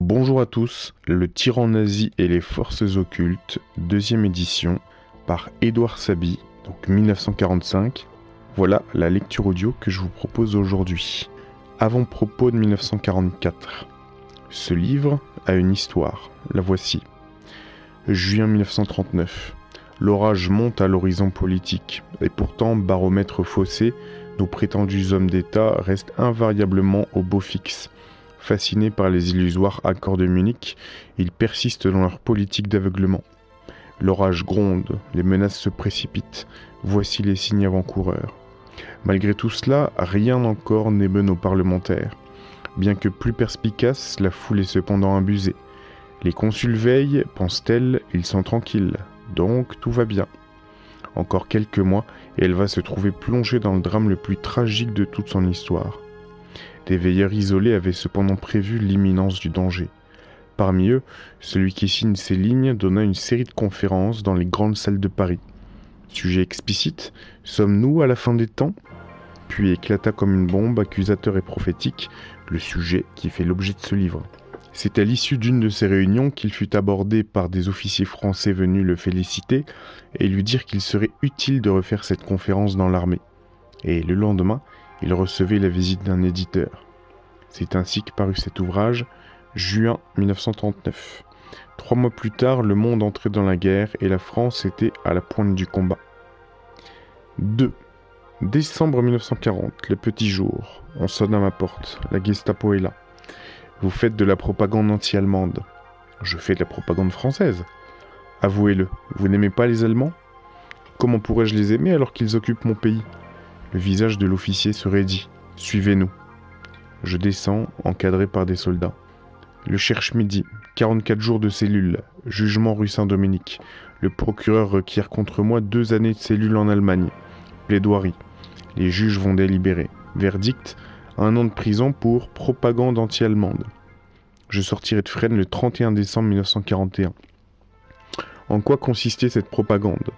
Bonjour à tous, Le tyran nazi et les forces occultes, deuxième édition, par Édouard Saby, donc 1945. Voilà la lecture audio que je vous propose aujourd'hui. Avant-propos de 1944. Ce livre a une histoire, la voici. Juin 1939. L'orage monte à l'horizon politique, et pourtant, baromètre faussé, nos prétendus hommes d'État restent invariablement au beau fixe. Fascinés par les illusoires accords de Munich, ils persistent dans leur politique d'aveuglement. L'orage gronde, les menaces se précipitent, voici les signes avant-coureurs. Malgré tout cela, rien encore n'émeut nos parlementaires. Bien que plus perspicace, la foule est cependant abusée. Les consuls veillent, pense-t-elle, ils sont tranquilles, donc tout va bien. Encore quelques mois, et elle va se trouver plongée dans le drame le plus tragique de toute son histoire. Des veilleurs isolés avaient cependant prévu l'imminence du danger. Parmi eux, celui qui signe ces lignes donna une série de conférences dans les grandes salles de Paris. Sujet explicite, sommes-nous à la fin des temps ? Puis éclata comme une bombe, accusateur et prophétique, le sujet qui fait l'objet de ce livre. C'est à l'issue d'une de ces réunions qu'il fut abordé par des officiers français venus le féliciter et lui dire qu'il serait utile de refaire cette conférence dans l'armée. Et le lendemain, il recevait la visite d'un éditeur. C'est ainsi que parut cet ouvrage, juin 1939. 3 mois plus tard, le monde entrait dans la guerre et la France était à la pointe du combat. 2. Décembre 1940, le petit jour. On sonne à ma porte. La Gestapo est là. Vous faites de la propagande anti-allemande. Je fais de la propagande française. Avouez-le, vous n'aimez pas les Allemands ? Comment pourrais-je les aimer alors qu'ils occupent mon pays ? Le visage de l'officier se raidit. « Suivez-nous ». Je descends, encadré par des soldats. Le cherche-midi, 44 jours de cellule, jugement rue Saint-Dominique. Le procureur requiert contre moi 2 années de cellule en Allemagne. Plaidoirie. Les juges vont délibérer. Verdict, 1 an de prison pour propagande anti-allemande. Je sortirai de Fresnes le 31 décembre 1941. En quoi consistait cette propagande ?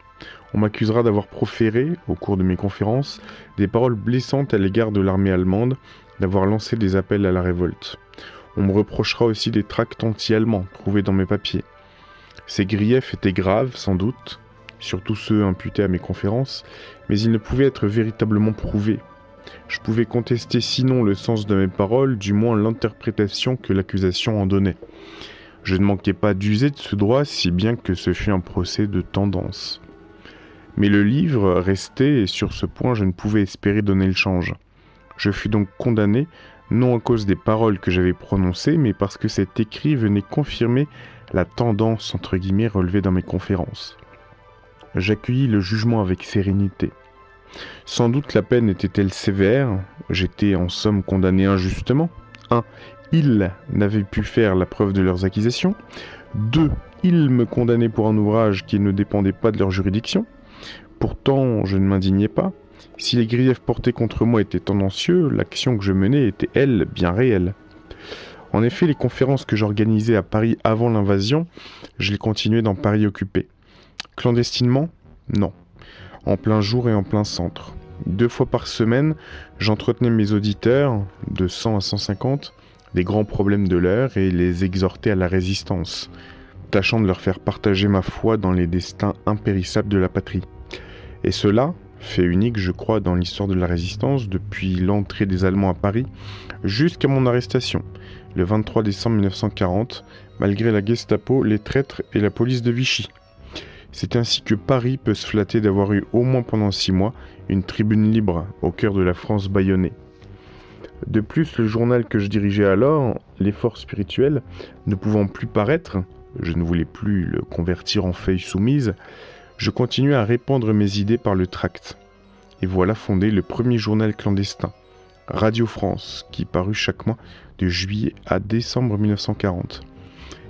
On m'accusera d'avoir proféré, au cours de mes conférences, des paroles blessantes à l'égard de l'armée allemande, d'avoir lancé des appels à la révolte. On me reprochera aussi des tracts anti-allemands trouvés dans mes papiers. Ces griefs étaient graves, sans doute, surtout ceux imputés à mes conférences, mais ils ne pouvaient être véritablement prouvés. Je pouvais contester sinon le sens de mes paroles, du moins l'interprétation que l'accusation en donnait. Je ne manquais pas d'user de ce droit, si bien que ce fut un procès de tendance. Mais le livre restait, et sur ce point je ne pouvais espérer donner le change. Je fus donc condamné, non à cause des paroles que j'avais prononcées, mais parce que cet écrit venait confirmer la tendance entre guillemets relevée dans mes conférences. J'accueillis le jugement avec sérénité. Sans doute la peine était-elle sévère, j'étais en somme condamné injustement. 1. Ils n'avaient pu faire la preuve de leurs accusations. 2. Ils me condamnaient pour un ouvrage qui ne dépendait pas de leur juridiction. Pourtant, je ne m'indignais pas. Si les griefs portés contre moi étaient tendancieux, l'action que je menais était, elle, bien réelle. En effet, les conférences que j'organisais à Paris avant l'invasion, je les continuais dans Paris occupé. Clandestinement ? Non. En plein jour et en plein centre. 2 fois par semaine, j'entretenais mes auditeurs, de 100 à 150, des grands problèmes de l'heure et les exhortais à la résistance, tâchant de leur faire partager ma foi dans les destins impérissables de la patrie. Et cela, fait unique je crois dans l'histoire de la résistance depuis l'entrée des Allemands à Paris jusqu'à mon arrestation, le 23 décembre 1940, malgré la Gestapo, les traîtres et la police de Vichy. C'est ainsi que Paris peut se flatter d'avoir eu au moins pendant 6 mois une tribune libre au cœur de la France bâillonnée. De plus, le journal que je dirigeais alors, l'effort spirituel, ne pouvant plus paraître, je ne voulais plus le convertir en feuille soumise, je continuais à répandre mes idées par le tract. Et voilà fondé le premier journal clandestin, Radio France, qui parut chaque mois de juillet à décembre 1940.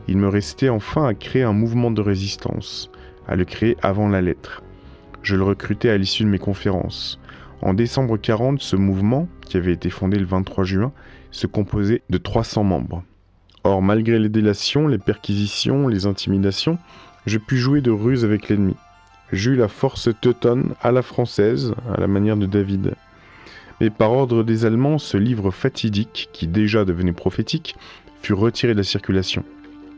Il me restait enfin à créer un mouvement de résistance, à le créer avant la lettre. Je le recrutais à l'issue de mes conférences. En décembre 40, ce mouvement, qui avait été fondé le 23 juin, se composait de 300 membres. Or, malgré les délations, les perquisitions, les intimidations, je pus jouer de ruse avec l'ennemi. J'eus la force teutonne à la française, à la manière de David. Mais par ordre des Allemands, ce livre fatidique, qui déjà devenait prophétique, fut retiré de la circulation.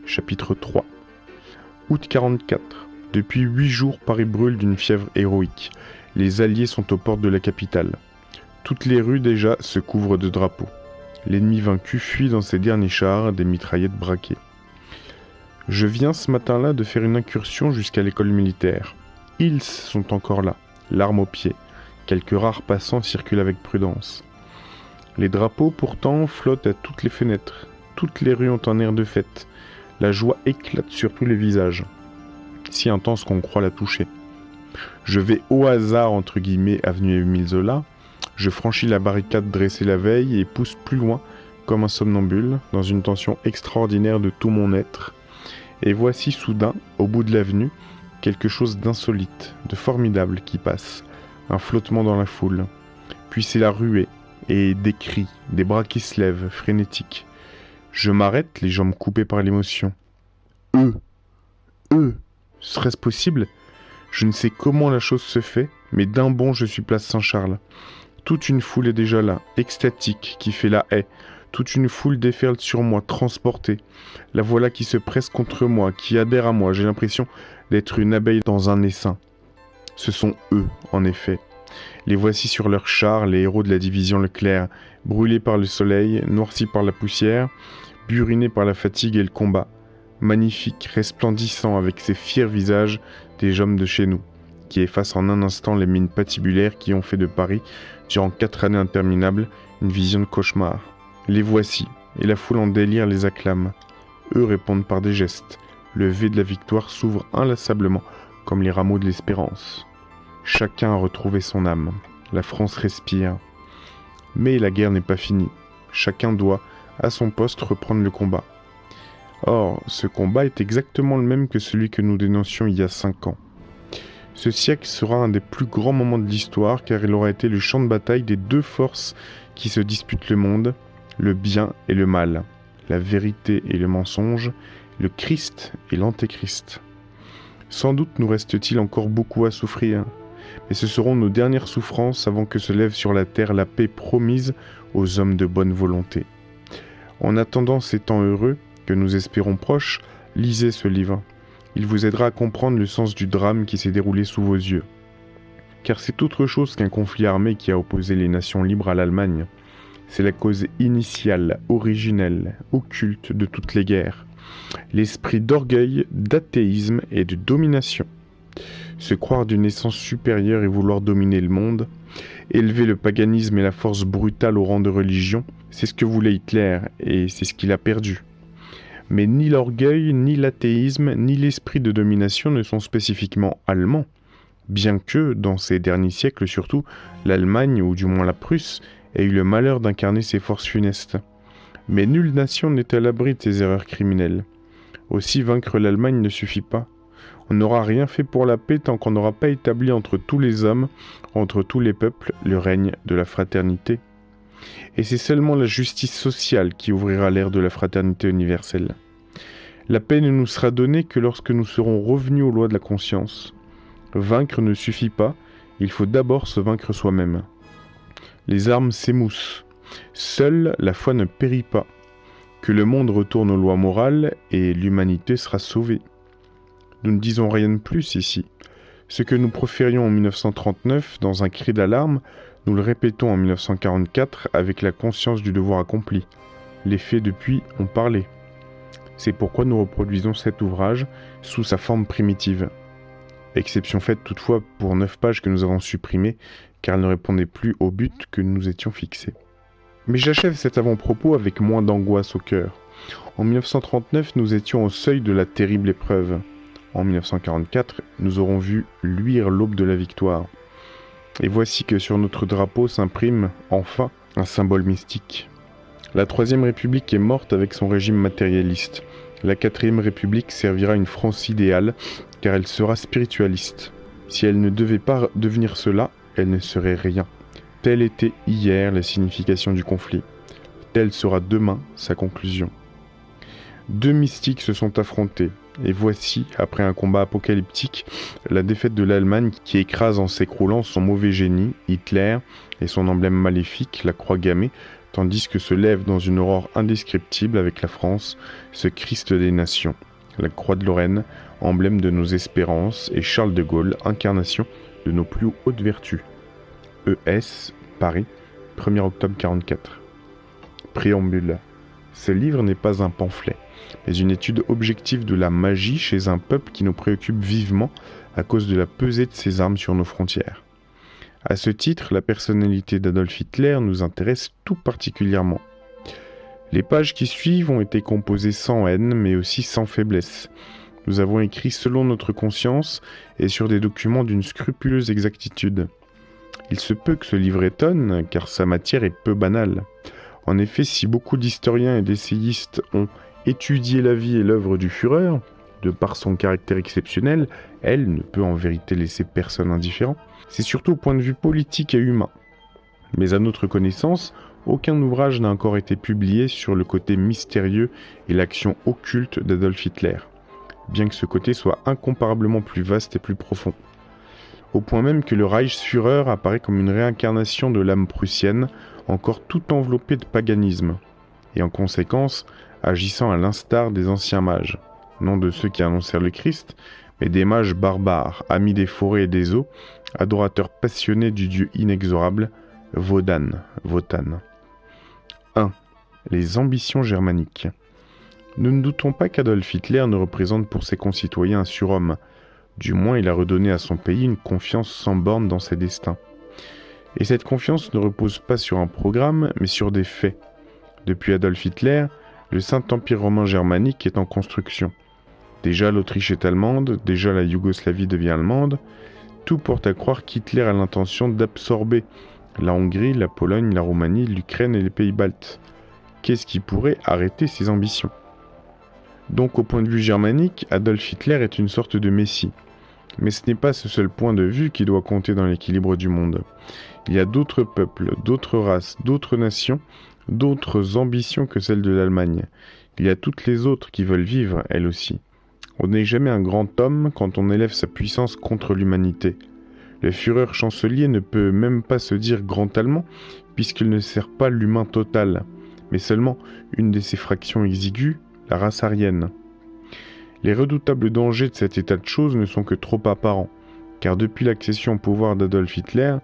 Chapitre 3. Août 44. Depuis 8 jours, Paris brûle d'une fièvre héroïque. Les Alliés sont aux portes de la capitale. Toutes les rues déjà se couvrent de drapeaux. L'ennemi vaincu fuit dans ses derniers chars, des mitraillettes braquées. Je viens ce matin-là de faire une incursion jusqu'à l'école militaire. Ils sont encore là, l'arme au pied. Quelques rares passants circulent avec prudence. Les drapeaux pourtant flottent à toutes les fenêtres. Toutes les rues ont un air de fête. La joie éclate sur tous les visages. Si intense qu'on croit la toucher. Je vais au hasard, entre guillemets, avenue Émile Zola. Je franchis la barricade dressée la veille et pousse plus loin, comme un somnambule, dans une tension extraordinaire de tout mon être. Et voici soudain, au bout de l'avenue, quelque chose d'insolite, de formidable qui passe. Un flottement dans la foule. Puis c'est la ruée, et des cris, des bras qui se lèvent, frénétiques. Je m'arrête, les jambes coupées par l'émotion. Eux, serait-ce possible ? Je ne sais comment la chose se fait, mais d'un bond je suis place Saint-Charles. Toute une foule est déjà là, extatique, qui fait la haie. Toute une foule déferle sur moi, transportée. La voilà qui se presse contre moi, qui adhère à moi. J'ai l'impression d'être une abeille dans un essaim. Ce sont eux, en effet. Les voici sur leurs chars, les héros de la division Leclerc, brûlés par le soleil, noircis par la poussière, burinés par la fatigue et le combat. Magnifiques, resplendissants avec ces fiers visages des hommes de chez nous, qui effacent en un instant les mines patibulaires qui ont fait de Paris, durant 4 années interminables, une vision de cauchemar. Les voici, et la foule en délire les acclame. Eux répondent par des gestes. Le V de la victoire s'ouvre inlassablement, comme les rameaux de l'espérance. Chacun a retrouvé son âme. La France respire. Mais la guerre n'est pas finie. Chacun doit, à son poste, reprendre le combat. Or, ce combat est exactement le même que celui que nous dénoncions il y a 5 ans. Ce siècle sera un des plus grands moments de l'histoire car il aura été le champ de bataille des 2 forces qui se disputent le monde, le bien et le mal, la vérité et le mensonge, le Christ et l'Antéchrist. Sans doute nous reste-t-il encore beaucoup à souffrir, mais ce seront nos dernières souffrances avant que se lève sur la terre la paix promise aux hommes de bonne volonté. En attendant ces temps heureux, que nous espérons proches, lisez ce livre. Il vous aidera à comprendre le sens du drame qui s'est déroulé sous vos yeux. Car c'est autre chose qu'un conflit armé qui a opposé les nations libres à l'Allemagne. C'est la cause initiale, originelle, occulte de toutes les guerres. L'esprit d'orgueil, d'athéisme et de domination. Se croire d'une essence supérieure et vouloir dominer le monde, élever le paganisme et la force brutale au rang de religion, c'est ce que voulait Hitler et c'est ce qu'il a perdu. Mais ni l'orgueil, ni l'athéisme, ni l'esprit de domination ne sont spécifiquement allemands, bien que, dans ces derniers siècles surtout, l'Allemagne, ou du moins la Prusse, ait eu le malheur d'incarner ces forces funestes. Mais nulle nation n'est à l'abri de ces erreurs criminelles. Aussi vaincre l'Allemagne ne suffit pas. On n'aura rien fait pour la paix tant qu'on n'aura pas établi entre tous les hommes, entre tous les peuples, le règne de la fraternité. Et c'est seulement la justice sociale qui ouvrira l'ère de la fraternité universelle. La paix ne nous sera donnée que lorsque nous serons revenus aux lois de la conscience. Vaincre ne suffit pas, il faut d'abord se vaincre soi-même. Les armes s'émoussent. Seule la foi ne périt pas. Que le monde retourne aux lois morales et l'humanité sera sauvée. Nous ne disons rien de plus ici. Ce que nous proférions en 1939 dans un cri d'alarme, nous le répétons en 1944 avec la conscience du devoir accompli. Les faits depuis ont parlé. C'est pourquoi nous reproduisons cet ouvrage sous sa forme primitive. Exception faite toutefois pour 9 pages que nous avons supprimées, car elles ne répondaient plus au but que nous étions fixés. Mais j'achève cet avant-propos avec moins d'angoisse au cœur. En 1939, nous étions au seuil de la terrible épreuve. En 1944, nous aurons vu luire l'aube de la victoire. Et voici que sur notre drapeau s'imprime, enfin, un symbole mystique. La Troisième République est morte avec son régime matérialiste. La Quatrième République servira une France idéale, car elle sera spiritualiste. Si elle ne devait pas devenir cela, elle ne serait rien. Telle était hier la signification du conflit. Telle sera demain sa conclusion. 2 mystiques se sont affrontés. Et voici, après un combat apocalyptique, la défaite de l'Allemagne qui écrase en s'écroulant son mauvais génie, Hitler, et son emblème maléfique, la croix gammée, tandis que se lève dans une aurore indescriptible avec la France, ce Christ des nations, la croix de Lorraine, emblème de nos espérances, et Charles de Gaulle, incarnation de nos plus hautes vertus. ES, Paris, 1er octobre 44. Préambule. Ce livre n'est pas un pamphlet, mais une étude objective de la magie chez un peuple qui nous préoccupe vivement à cause de la pesée de ses armes sur nos frontières. À ce titre, la personnalité d'Adolf Hitler nous intéresse tout particulièrement. Les pages qui suivent ont été composées sans haine, mais aussi sans faiblesse. Nous avons écrit selon notre conscience et sur des documents d'une scrupuleuse exactitude. Il se peut que ce livre étonne, car sa matière est peu banale. En effet, si beaucoup d'historiens et d'essayistes ont étudié la vie et l'œuvre du Führer, de par son caractère exceptionnel, elle ne peut en vérité laisser personne indifférent. C'est surtout au point de vue politique et humain. Mais à notre connaissance, aucun ouvrage n'a encore été publié sur le côté mystérieux et l'action occulte d'Adolf Hitler, bien que ce côté soit incomparablement plus vaste et plus profond. Au point même que le Reichsführer apparaît comme une réincarnation de l'âme prussienne, encore tout enveloppée de paganisme, et en conséquence, agissant à l'instar des anciens mages, non de ceux qui annoncèrent le Christ, mais des mages barbares, amis des forêts et des eaux, adorateurs passionnés du dieu inexorable, Wotan. 1. Les ambitions germaniques. Nous ne doutons pas qu'Adolf Hitler ne représente pour ses concitoyens un surhomme. Du moins, il a redonné à son pays une confiance sans borne dans ses destins. Et cette confiance ne repose pas sur un programme, mais sur des faits. Depuis Adolf Hitler, le Saint-Empire romain germanique est en construction. Déjà l'Autriche est allemande, déjà la Yougoslavie devient allemande. Tout porte à croire qu'Hitler a l'intention d'absorber la Hongrie, la Pologne, la Roumanie, l'Ukraine et les pays baltes. Qu'est-ce qui pourrait arrêter ses ambitions ? Donc au point de vue germanique, Adolf Hitler est une sorte de messie. Mais ce n'est pas ce seul point de vue qui doit compter dans l'équilibre du monde. Il y a d'autres peuples, d'autres races, d'autres nations, d'autres ambitions que celles de l'Allemagne. Il y a toutes les autres qui veulent vivre, elles aussi. On n'est jamais un grand homme quand on élève sa puissance contre l'humanité. Le Führer chancelier ne peut même pas se dire grand allemand, puisqu'il ne sert pas l'humain total, mais seulement une de ses fractions exiguës, la race aryenne. Les redoutables dangers de cet état de choses ne sont que trop apparents, car depuis l'accession au pouvoir d'Adolf Hitler,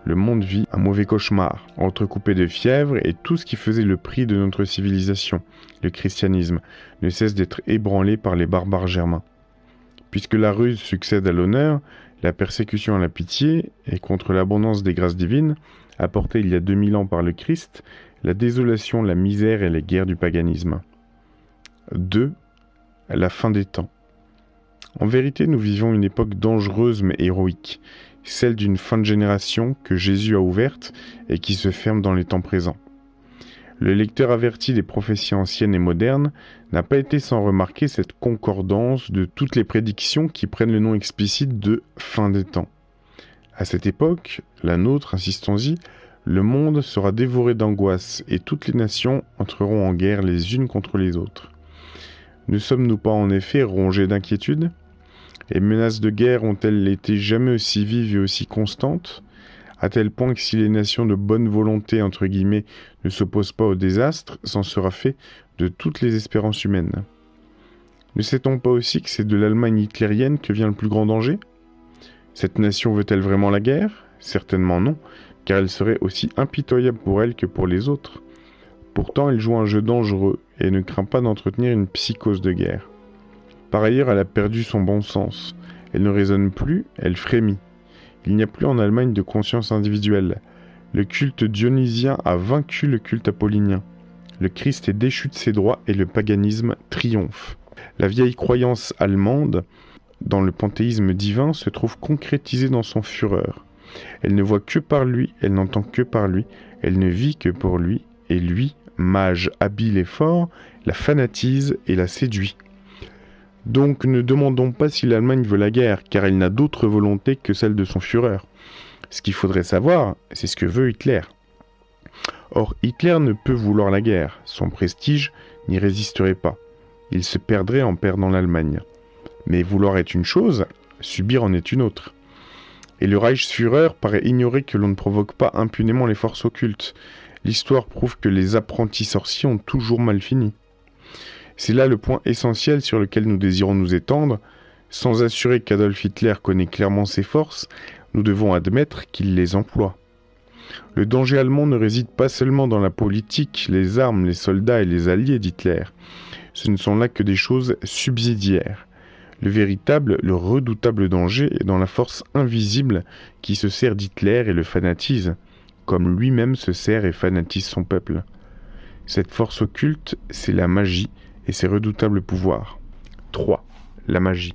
le monde vit un mauvais cauchemar, entrecoupé de fièvre, et tout ce qui faisait le prix de notre civilisation, le christianisme, ne cesse d'être ébranlé par les barbares germains. Puisque la ruse succède à l'honneur, la persécution à la pitié, et contre l'abondance des grâces divines, apportées il y a 2000 ans par le Christ, la désolation, la misère et les guerres du paganisme. 2. La fin des temps. En vérité, nous vivons une époque dangereuse mais héroïque, celle d'une fin de génération que Jésus a ouverte et qui se ferme dans les temps présents. Le lecteur averti des prophéties anciennes et modernes n'a pas été sans remarquer cette concordance de toutes les prédictions qui prennent le nom explicite de fin des temps. À cette époque, la nôtre, insistons-y, le monde sera dévoré d'angoisse et toutes les nations entreront en guerre les unes contre les autres. Ne sommes-nous pas en effet rongés d'inquiétude ? Les menaces de guerre ont-elles été jamais aussi vives et aussi constantes ? À tel point que si les nations de bonne volonté, entre guillemets, ne s'opposent pas au désastre, c'en sera fait de toutes les espérances humaines. Ne sait-on pas aussi que c'est de l'Allemagne hitlérienne que vient le plus grand danger ? Cette nation veut-elle vraiment la guerre ? Certainement non, car elle serait aussi impitoyable pour elle que pour les autres. Pourtant, elle joue un jeu dangereux et ne craint pas d'entretenir une psychose de guerre. Par ailleurs, elle a perdu son bon sens. Elle ne raisonne plus, elle frémit. Il n'y a plus en Allemagne de conscience individuelle. Le culte dionysien a vaincu le culte apollinien. Le Christ est déchu de ses droits et le paganisme triomphe. La vieille croyance allemande, dans le panthéisme divin, se trouve concrétisée dans son Führer. Elle ne voit que par lui, elle n'entend que par lui, elle ne vit que pour lui, et lui, mage habile et fort, la fanatise et la séduit. Donc ne demandons pas si l'Allemagne veut la guerre, car elle n'a d'autre volonté que celle de son Führer. Ce qu'il faudrait savoir, c'est ce que veut Hitler. Or, Hitler ne peut vouloir la guerre, son prestige n'y résisterait pas. Il se perdrait en perdant l'Allemagne. Mais vouloir est une chose, subir en est une autre. Et le Reichsführer paraît ignorer que l'on ne provoque pas impunément les forces occultes. L'histoire prouve que les apprentis sorciers ont toujours mal fini. C'est là le point essentiel sur lequel nous désirons nous étendre. Sans assurer qu'Adolf Hitler connaît clairement ses forces, nous devons admettre qu'il les emploie. Le danger allemand ne réside pas seulement dans la politique, les armes, les soldats et les alliés d'Hitler. Ce ne sont là que des choses subsidiaires. Le véritable, le redoutable danger est dans la force invisible qui se sert d'Hitler et le fanatise, comme lui-même se sert et fanatise son peuple. Cette force occulte, c'est la magie et ses redoutables pouvoirs. 3. La magie.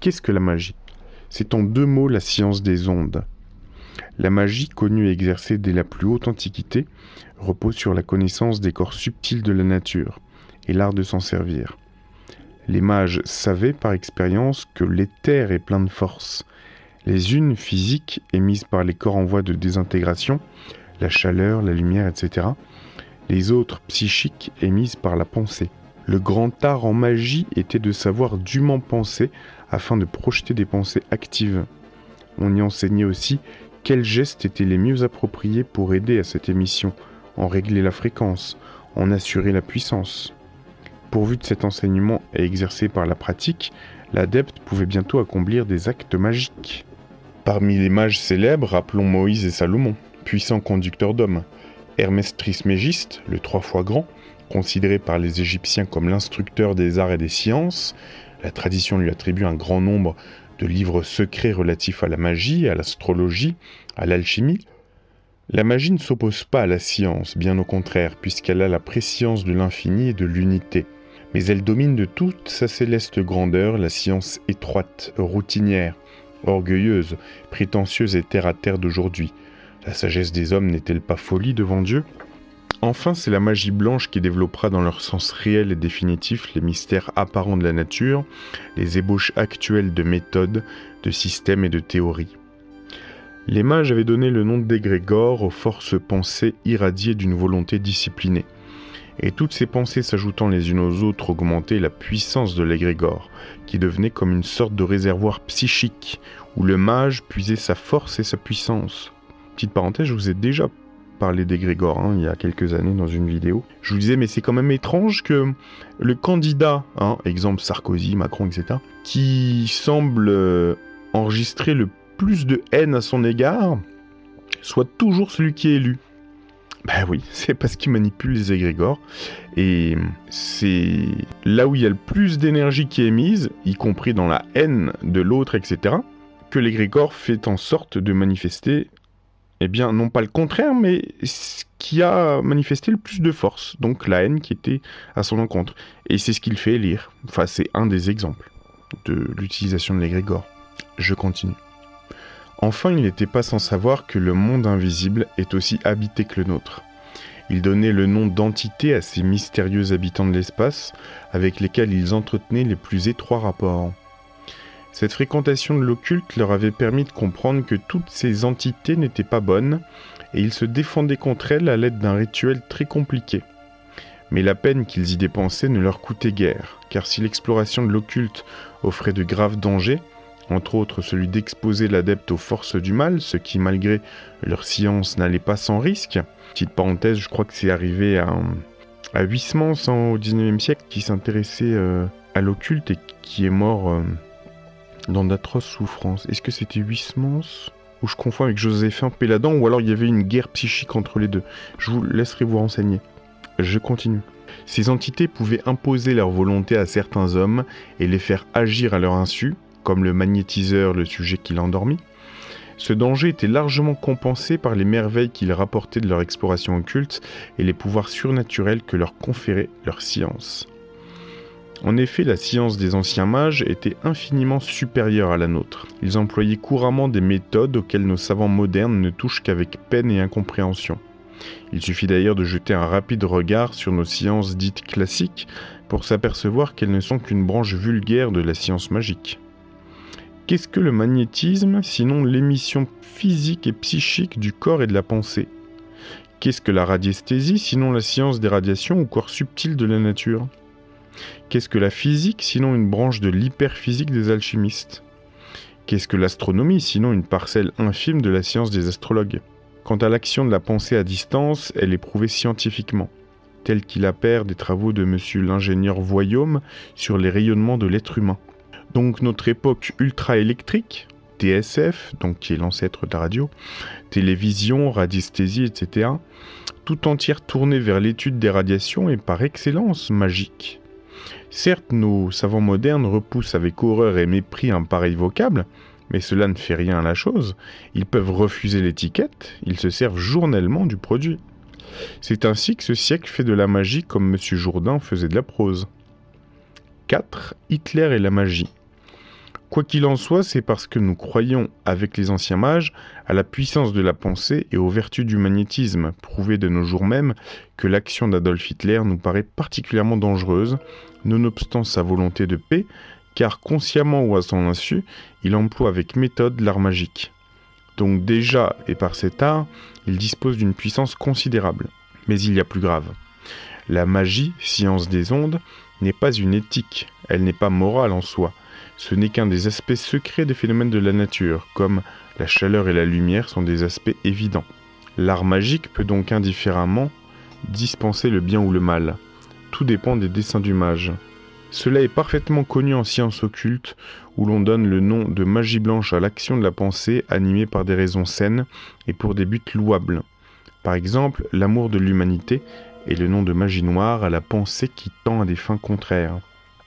Qu'est-ce que la magie ? C'est en 2 mots la science des ondes. La magie, connue et exercée dès la plus haute antiquité, repose sur la connaissance des corps subtils de la nature et l'art de s'en servir. Les mages savaient par expérience que l'éther est plein de force. Les unes physiques, émises par les corps en voie de désintégration, la chaleur, la lumière, etc. Les autres psychiques, émises par la pensée. Le grand art en magie était de savoir dûment penser afin de projeter des pensées actives. On y enseignait aussi quels gestes étaient les mieux appropriés pour aider à cette émission, en régler la fréquence, en assurer la puissance. Pourvu de cet enseignement et exercé par la pratique, l'adepte pouvait bientôt accomplir des actes magiques. Parmi les mages célèbres, rappelons Moïse et Salomon, puissants conducteurs d'hommes. Hermès Trismégiste, le 3 fois grand, considéré par les Égyptiens comme l'instructeur des arts et des sciences. La tradition lui attribue un grand nombre de livres secrets relatifs à la magie, à l'astrologie, à l'alchimie. La magie ne s'oppose pas à la science, bien au contraire, puisqu'elle a la préscience de l'infini et de l'unité. Mais elle domine de toute sa céleste grandeur la science étroite, routinière, orgueilleuse, prétentieuse et terre-à-terre d'aujourd'hui. La sagesse des hommes n'est-elle pas folie devant Dieu ? Enfin, c'est la magie blanche qui développera dans leur sens réel et définitif les mystères apparents de la nature, les ébauches actuelles de méthodes, de systèmes et de théories. Les mages avaient donné le nom d'égrégore aux forces pensées irradiées d'une volonté disciplinée. Et toutes ces pensées s'ajoutant les unes aux autres augmentaient la puissance de l'égrégore, qui devenait comme une sorte de réservoir psychique, où le mage puisait sa force et sa puissance. Petite parenthèse, je vous ai déjà parlé d'égrégore il y a quelques années dans une vidéo. Je vous disais, mais c'est quand même étrange que le candidat, exemple Sarkozy, Macron, etc., qui semble enregistrer le plus de haine à son égard, soit toujours celui qui est élu. Ben oui, c'est parce qu'il manipule les égrégores, et c'est là où il y a le plus d'énergie qui est mise, y compris dans la haine de l'autre, etc., que l'égrégore fait en sorte de manifester, eh bien, non pas le contraire, mais ce qui a manifesté le plus de force, donc la haine qui était à son encontre. Et c'est ce qu'il fait élire. Enfin, c'est un des exemples de l'utilisation de l'égrégore. Je continue. Enfin, il n'était pas sans savoir que le monde invisible est aussi habité que le nôtre. Il donnait le nom d'entité à ces mystérieux habitants de l'espace, avec lesquels ils entretenaient les plus étroits rapports. Cette fréquentation de l'occulte leur avait permis de comprendre que toutes ces entités n'étaient pas bonnes, et ils se défendaient contre elles à l'aide d'un rituel très compliqué. Mais la peine qu'ils y dépensaient ne leur coûtait guère, car si l'exploration de l'occulte offrait de graves dangers, entre autres celui d'exposer l'adepte aux forces du mal, ce qui malgré leur science n'allait pas sans risque. Petite parenthèse, je crois que c'est arrivé à Huysmans au XIXe siècle, qui s'intéressait à l'occulte et qui est mort dans d'atroces souffrances. Est-ce que c'était Huysmans ou je confonds avec Joséphin Péladan, ou alors il y avait une guerre psychique entre les deux? Je vous laisserai vous renseigner. Je continue. Ces entités pouvaient imposer leur volonté à certains hommes et les faire agir à leur insu, comme le magnétiseur, le sujet qui l'endormit. Ce danger était largement compensé par les merveilles qu'ils rapportaient de leur exploration occulte et les pouvoirs surnaturels que leur conférait leur science. En effet, la science des anciens mages était infiniment supérieure à la nôtre. Ils employaient couramment des méthodes auxquelles nos savants modernes ne touchent qu'avec peine et incompréhension. Il suffit d'ailleurs de jeter un rapide regard sur nos sciences dites classiques pour s'apercevoir qu'elles ne sont qu'une branche vulgaire de la science magique. Qu'est-ce que le magnétisme, sinon l'émission physique et psychique du corps et de la pensée? Qu'est-ce que la radiesthésie, sinon la science des radiations ou corps subtils de la nature? Qu'est-ce que la physique, sinon une branche de l'hyperphysique des alchimistes? Qu'est-ce que l'astronomie, sinon une parcelle infime de la science des astrologues? Quant à l'action de la pensée à distance, elle est prouvée scientifiquement, telle qu'il appert des travaux de monsieur l'ingénieur Voyaume sur les rayonnements de l'être humain. Donc notre époque ultra-électrique, TSF, donc qui est l'ancêtre de la radio, télévision, radiesthésie, etc., tout entière tournée vers l'étude des radiations est par excellence magique. Certes, nos savants modernes repoussent avec horreur et mépris un pareil vocable, mais cela ne fait rien à la chose. Ils peuvent refuser l'étiquette, ils se servent journellement du produit. C'est ainsi que ce siècle fait de la magie comme M. Jourdain faisait de la prose. 4. Hitler et la magie. Quoi qu'il en soit, c'est parce que nous croyons, avec les anciens mages, à la puissance de la pensée et aux vertus du magnétisme, prouvées de nos jours même, que l'action d'Adolf Hitler nous paraît particulièrement dangereuse, nonobstant sa volonté de paix, car consciemment ou à son insu, il emploie avec méthode l'art magique. Donc déjà, et par cet art, il dispose d'une puissance considérable. Mais il y a plus grave. La magie, science des ondes, n'est pas une éthique, elle n'est pas morale en soi. Ce n'est qu'un des aspects secrets des phénomènes de la nature, comme la chaleur et la lumière sont des aspects évidents. L'art magique peut donc indifféremment dispenser le bien ou le mal. Tout dépend des desseins du mage. Cela est parfaitement connu en sciences occultes, où l'on donne le nom de magie blanche à l'action de la pensée animée par des raisons saines et pour des buts louables. Par exemple, l'amour de l'humanité est le nom de magie noire à la pensée qui tend à des fins contraires.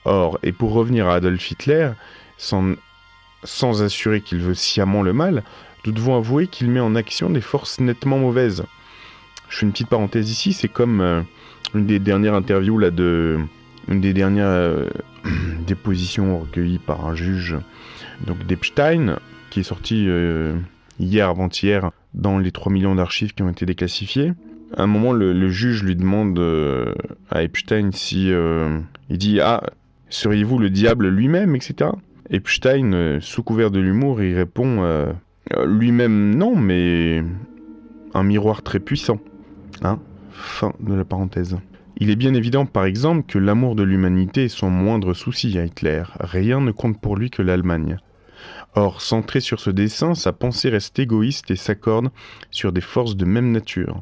Or, et pour revenir à Adolf Hitler, sans assurer qu'il veut sciemment le mal, nous devons avouer qu'il met en action des forces nettement mauvaises. Je fais une petite parenthèse ici, c'est comme une des dernières interviews là une des dernières dépositions recueillies par un juge, donc d'Epstein, qui est sorti hier, avant-hier, dans les 3 millions d'archives qui ont été déclassifiées. À un moment, le juge lui demande à Epstein si... il dit « Ah, seriez-vous le diable lui-même, etc. » Epstein, sous couvert de l'humour, il répond lui-même non, mais un miroir très puissant. Hein ? Fin de la parenthèse. Il est bien évident, par exemple, que l'amour de l'humanité est son moindre souci à Hitler. Rien ne compte pour lui que l'Allemagne. Or, centré sur ce dessein, sa pensée reste égoïste et s'accorde sur des forces de même nature.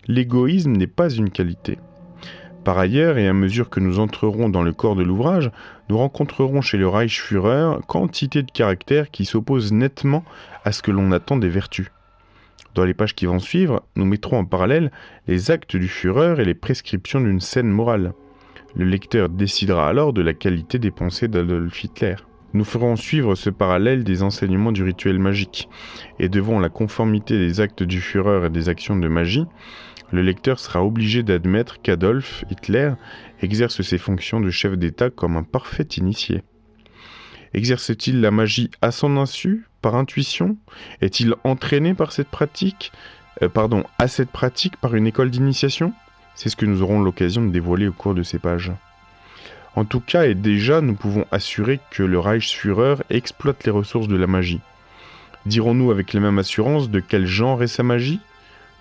L'égoïsme n'est pas une qualité. Par ailleurs, et à mesure que nous entrerons dans le corps de l'ouvrage, nous rencontrerons chez le Reichsführer quantité de caractères qui s'opposent nettement à ce que l'on attend des vertus. Dans les pages qui vont suivre, nous mettrons en parallèle les actes du Führer et les prescriptions d'une saine morale. Le lecteur décidera alors de la qualité des pensées d'Adolf Hitler. Nous ferons suivre ce parallèle des enseignements du rituel magique, et devant la conformité des actes du Führer et des actions de magie, le lecteur sera obligé d'admettre qu'Adolf Hitler exerce ses fonctions de chef d'État comme un parfait initié. Exerce-t-il la magie à son insu, par intuition ? Est-il entraîné par cette pratique, à cette pratique par une école d'initiation ? C'est ce que nous aurons l'occasion de dévoiler au cours de ces pages. En tout cas et déjà, nous pouvons assurer que le Reichsführer exploite les ressources de la magie. Dirons-nous avec la même assurance de quel genre est sa magie ?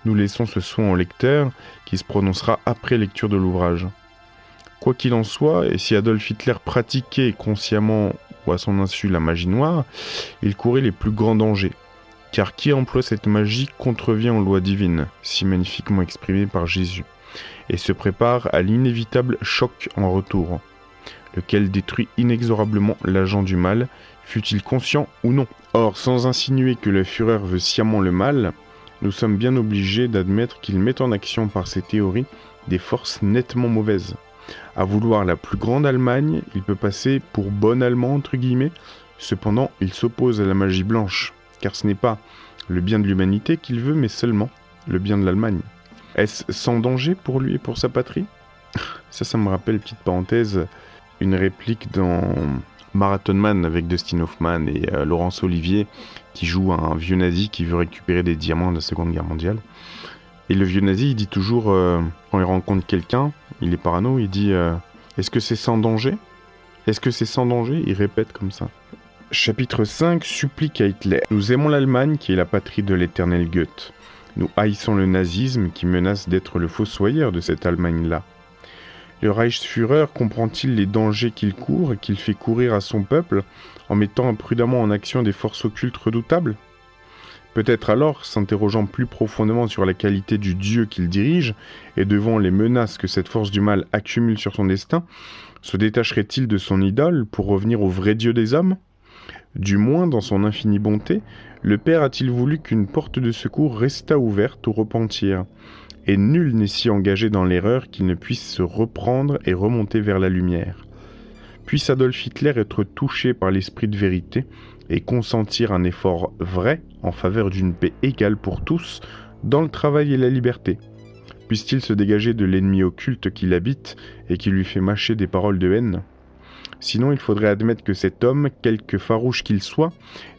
Nous laissons ce soin au lecteur qui se prononcera après lecture de l'ouvrage. Quoi qu'il en soit, et si Adolf Hitler pratiquait consciemment ou à son insu la magie noire, il courait les plus grands dangers. Car qui emploie cette magie contrevient aux lois divines, si magnifiquement exprimées par Jésus, et se prépare à l'inévitable choc en retour, lequel détruit inexorablement l'agent du mal, fût-il conscient ou non. Or, sans insinuer que le Führer veut sciemment le mal, nous sommes bien obligés d'admettre qu'il met en action par ses théories des forces nettement mauvaises. À vouloir la plus grande Allemagne, il peut passer pour bon Allemand entre guillemets, cependant il s'oppose à la magie blanche, car ce n'est pas le bien de l'humanité qu'il veut, mais seulement le bien de l'Allemagne. Est-ce sans danger pour lui et pour sa patrie ? Ça me rappelle, petite parenthèse, une réplique dans Marathon Man avec Dustin Hoffman et Laurence Olivier, qui joue un vieux nazi qui veut récupérer des diamants de la Seconde Guerre mondiale. Et le vieux nazi, il dit toujours, quand il rencontre quelqu'un, il est parano, il dit « Est-ce que c'est sans danger ? Est-ce que c'est sans danger ?» Il répète comme ça. Chapitre 5, supplique à Hitler. Nous aimons l'Allemagne qui est la patrie de l'éternel Goethe. Nous haïssons le nazisme qui menace d'être le fossoyeur de cette Allemagne-là. Le Reichsführer comprend-il les dangers qu'il court et qu'il fait courir à son peuple en mettant imprudemment en action des forces occultes redoutables ? Peut-être alors, s'interrogeant plus profondément sur la qualité du Dieu qu'il dirige, et devant les menaces que cette force du mal accumule sur son destin, se détacherait-il de son idole pour revenir au vrai Dieu des hommes ? Du moins, dans son infinie bonté, le Père a-t-il voulu qu'une porte de secours restât ouverte au repentir, et nul n'est si engagé dans l'erreur qu'il ne puisse se reprendre et remonter vers la lumière. Puisse Adolf Hitler être touché par l'esprit de vérité et consentir un effort vrai en faveur d'une paix égale pour tous dans le travail et la liberté. Puisse-t-il se dégager de l'ennemi occulte qui l'habite et qui lui fait mâcher des paroles de haine ? Sinon, il faudrait admettre que cet homme, quelque farouche qu'il soit,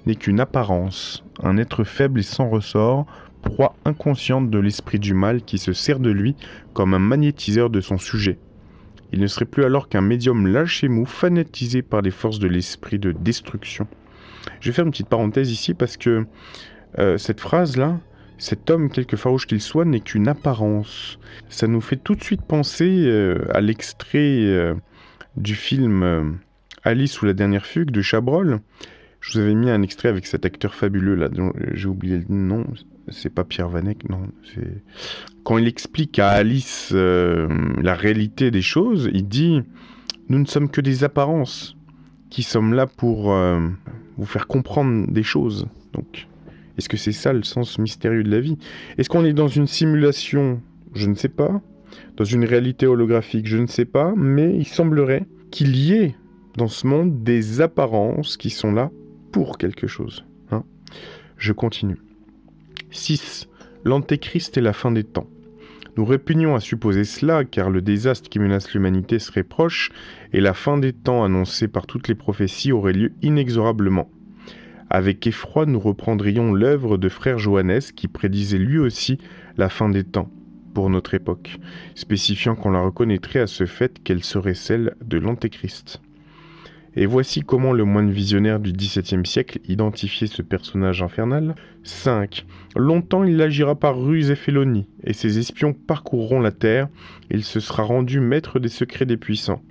n'est qu'une apparence, un être faible et sans ressort, proie inconsciente de l'esprit du mal qui se sert de lui comme un magnétiseur de son sujet. Il ne serait plus alors qu'un médium lâche et mou, fanatisé par les forces de l'esprit de destruction. Je vais faire une petite parenthèse ici parce que cette phrase-là, cet homme, quelque farouche qu'il soit, n'est qu'une apparence. Ça nous fait tout de suite penser à l'extrait du film Alice ou la dernière fugue de Chabrol. Je vous avais mis un extrait avec cet acteur fabuleux là, dont j'ai oublié le nom. C'est pas Pierre Vanek, non. C'est quand il explique à Alice la réalité des choses, il dit « Nous ne sommes que des apparences qui sommes là pour vous faire comprendre des choses. » Donc, est-ce que c'est ça le sens mystérieux de la vie ? Est-ce qu'on est dans une simulation ? Je ne sais pas. Dans une réalité holographique ? Je ne sais pas. Mais il semblerait qu'il y ait dans ce monde des apparences qui sont là pour quelque chose. Hein ? Je continue. 6. L'Antéchrist et la fin des temps. Nous répugnons à supposer cela, car le désastre qui menace l'humanité serait proche, et la fin des temps annoncée par toutes les prophéties aurait lieu inexorablement. Avec effroi, nous reprendrions l'œuvre de frère Johannes, qui prédisait lui aussi la fin des temps, pour notre époque, spécifiant qu'on la reconnaîtrait à ce fait qu'elle serait celle de l'Antéchrist. Et voici comment le moine visionnaire du XVIIe siècle identifiait ce personnage infernal. 5. Longtemps il agira par ruse et félonie, et ses espions parcourront la terre, et il se sera rendu maître des secrets des puissants.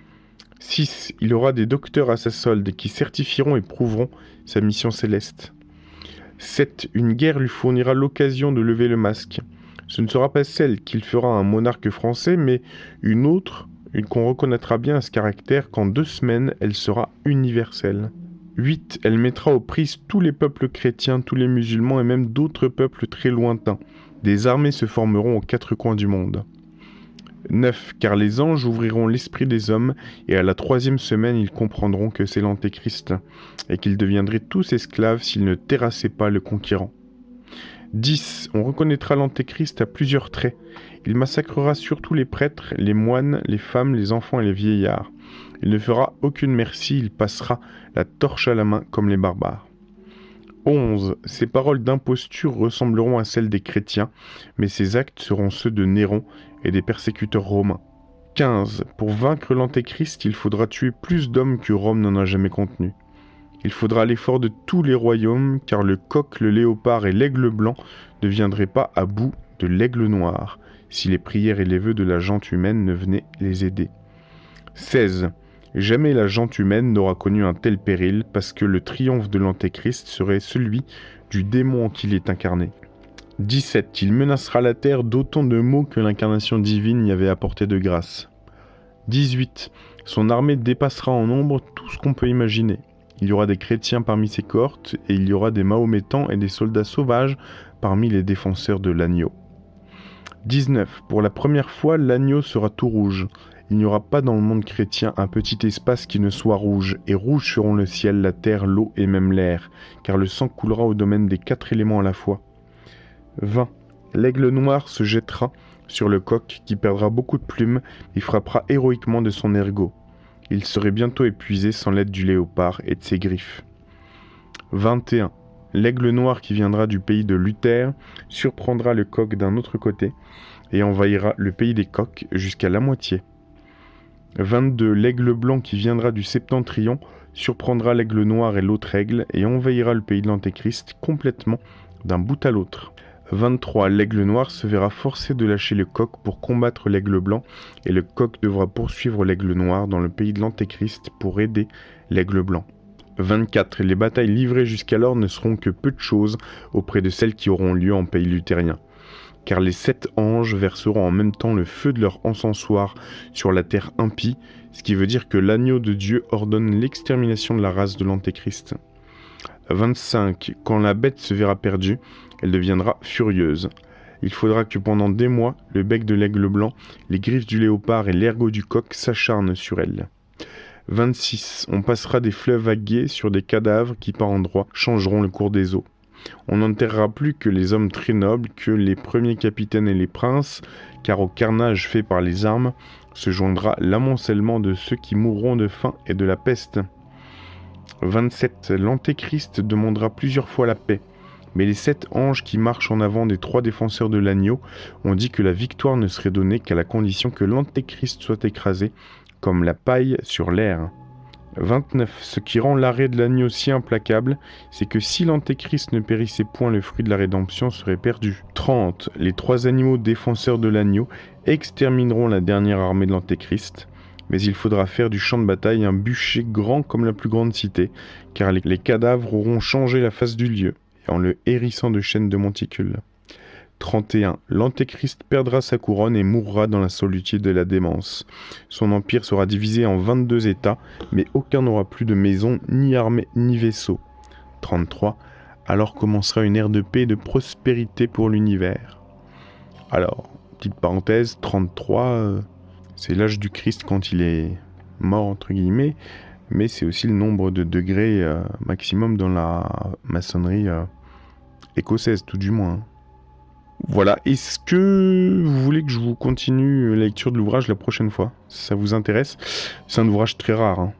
6. Il aura des docteurs à sa solde qui certifieront et prouveront sa mission céleste. 7. Une guerre lui fournira l'occasion de lever le masque. Ce ne sera pas celle qu'il fera un monarque français, mais une autre, qu'on reconnaîtra bien à ce caractère qu'en 2 semaines, elle sera universelle. 8. Elle mettra aux prises tous les peuples chrétiens, tous les musulmans et même d'autres peuples très lointains. Des armées se formeront aux 4 coins du monde. 9. Car les anges ouvriront l'esprit des hommes, et à la 3e semaine, ils comprendront que c'est l'Antéchrist, et qu'ils deviendraient tous esclaves s'ils ne terrassaient pas le conquérant. 10. On reconnaîtra l'Antéchrist à plusieurs traits. Il massacrera surtout les prêtres, les moines, les femmes, les enfants et les vieillards. Il ne fera aucune merci, il passera la torche à la main comme les barbares. 11. Ses paroles d'imposture ressembleront à celles des chrétiens, mais ses actes seront ceux de Néron et des persécuteurs romains. 15. Pour vaincre l'Antéchrist, il faudra tuer plus d'hommes que Rome n'en a jamais contenu. Il faudra l'effort de tous les royaumes, car le coq, le léopard et l'aigle blanc ne viendraient pas à bout de l'aigle noir, si les prières et les vœux de la gente humaine ne venaient les aider. 16. Jamais la gente humaine n'aura connu un tel péril, parce que le triomphe de l'Antéchrist serait celui du démon en qui il est incarné. 17. Il menacera la terre d'autant de maux que l'incarnation divine y avait apporté de grâce. 18. Son armée dépassera en nombre tout ce qu'on peut imaginer. Il y aura des chrétiens parmi ses cohortes, et il y aura des mahométans et des soldats sauvages parmi les défenseurs de l'agneau. 19. Pour la première fois, l'agneau sera tout rouge. Il n'y aura pas dans le monde chrétien un petit espace qui ne soit rouge, et rouges seront le ciel, la terre, l'eau et même l'air, car le sang coulera au domaine des 4 éléments à la fois. 20. L'aigle noir se jettera sur le coq, qui perdra beaucoup de plumes, et frappera héroïquement de son ergot. Il serait bientôt épuisé sans l'aide du léopard et de ses griffes. 21. L'aigle noir qui viendra du pays de Luther surprendra le coq d'un autre côté et envahira le pays des coqs jusqu'à la moitié. 22. L'aigle blanc qui viendra du septentrion surprendra l'aigle noir et l'autre aigle et envahira le pays de l'Antéchrist complètement d'un bout à l'autre. 23. L'aigle noir se verra forcé de lâcher le coq pour combattre l'aigle blanc, et le coq devra poursuivre l'aigle noir dans le pays de l'Antéchrist pour aider l'aigle blanc. 24. Les batailles livrées jusqu'alors ne seront que peu de choses auprès de celles qui auront lieu en pays luthérien. Car les 7 anges verseront en même temps le feu de leur encensoir sur la terre impie, ce qui veut dire que l'agneau de Dieu ordonne l'extermination de la race de l'Antéchrist. 25. Quand la bête se verra perdue, elle deviendra furieuse. Il faudra que pendant des mois, le bec de l'aigle blanc, les griffes du léopard et l'ergot du coq s'acharnent sur elle. 26. On passera des fleuves à guet sur des cadavres qui par endroits changeront le cours des eaux. On n'enterrera plus que les hommes très nobles, que les premiers capitaines et les princes, car au carnage fait par les armes se joindra l'amoncellement de ceux qui mourront de faim et de la peste. 27. L'Antéchrist demandera plusieurs fois la paix, mais les 7 anges qui marchent en avant des 3 défenseurs de l'agneau ont dit que la victoire ne serait donnée qu'à la condition que l'Antéchrist soit écrasé, comme la paille sur l'air. 29. Ce qui rend l'arrêt de l'agneau si implacable, c'est que si l'Antéchrist ne périssait point, le fruit de la rédemption serait perdu. 30. Les 3 animaux défenseurs de l'agneau extermineront la dernière armée de l'Antéchrist, mais il faudra faire du champ de bataille un bûcher grand comme la plus grande cité, car les cadavres auront changé la face du lieu, en le hérissant de chaînes de monticules. 31. L'Antéchrist perdra sa couronne et mourra dans la solitude de la démence. Son empire sera divisé en 22 États, mais aucun n'aura plus de maison, ni armée, ni vaisseau. 33. Alors commencera une ère de paix et de prospérité pour l'univers. Alors, petite parenthèse, 33, c'est l'âge du Christ quand il est mort, entre guillemets, mais c'est aussi le nombre de degrés maximum dans la maçonnerie écossaise, tout du moins. Voilà, est-ce que vous voulez que je vous continue la lecture de l'ouvrage la prochaine fois? Ça vous intéresse? C'est un ouvrage très rare, hein.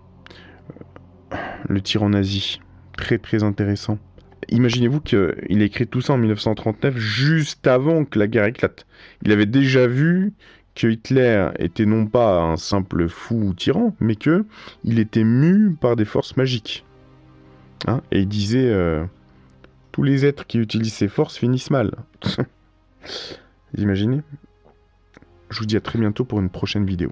Le tyran nazi, très très intéressant. Imaginez-vous qu'il a écrit tout ça en 1939, juste avant que la guerre éclate. Il avait déjà vu que Hitler était non pas un simple fou ou tyran, mais qu'il était mu par des forces magiques. Hein, et il disait tous les êtres qui utilisent ces forces finissent mal. Vous imaginez? Je vous dis à très bientôt pour une prochaine vidéo.